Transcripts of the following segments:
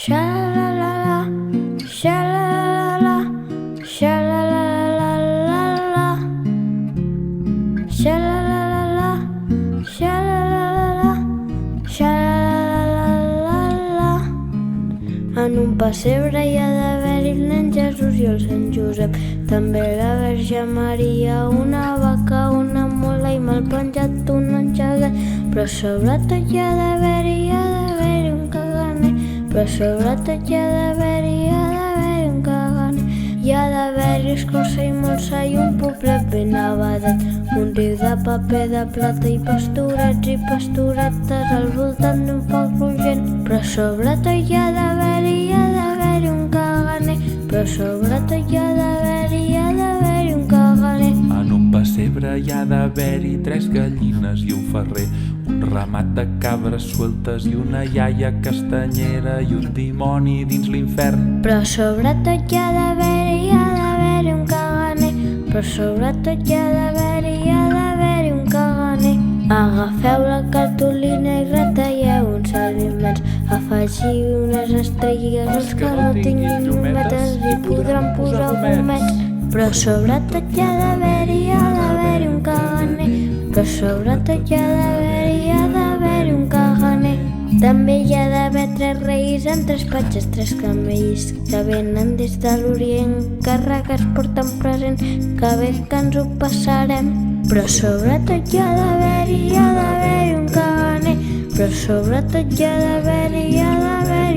Sha-la-la-la, sha-la-la-la, sha-la-la-la-la-la, sha-la-la-la-la, sha-la-la-la-la, sha-la-la-la-la. En un pessebre hi ha d'haver-hi el nen Jesús i el Sant Josep, també la Verge Maria, una vaca, una mula i mal penjat un enxaguet. Però sobretot hi ha d'haver-hi un caganer, però sobretot hi ha d'haver-hi un caganer. Hi ha d'haver-hi escorça i molsa i un poblet ben abadat, un riu de paper de plata i pasturetes al voltant d'un foc rogent. Però sobretot hi ha d'haver-hi un caganer, però sobretot hi ha d'haver-hi un caganer. En un pessebre hi ha d'haver-hi 3 gallines i un ferrer, un ramat de cabres sueltes i una iaia castanyera i un dimoni dins l'infern. Però sobretot hi ha d'haver-hi un caganer, però sobretot hi ha d'haver-hi un caganer. Agafeu la cartolina i retalleu uns sediments, afegiu unes estrelles, els que no tinguin llumetes hi podran posar gomets. Però sobretot hi ha d'haver-hi un caganer, però sobretot hi ha d'haver-hi un caganer. També hi ha d'haver 3 reis amb 3 patges, 3 camells que venen des de l'Orient, carregats portant present, que bé que ens ho passarem. Però sobretot hi ha d'haver-hi un caganer, però sobretot hi ha d'haver-hi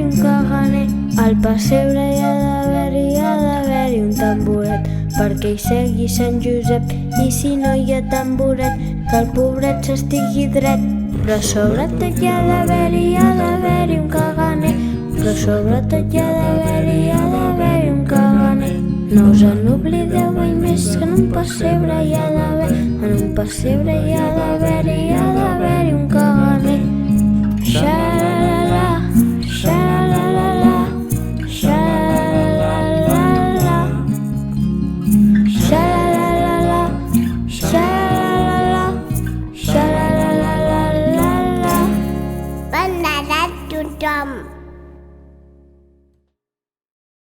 un caganer. Al pessebre hi ha d'haver-hi un tamboret, perquè hi segui Sant Josep, i si no hi ha tamboret, que el pobret s'estigui dret. Però sobretot hi ha d'haver-hi un caganer, però sobretot hi ha d'haver-hi un caganer. No us en oblideu mai més que en un pessebre hi ha d'haver un caganer.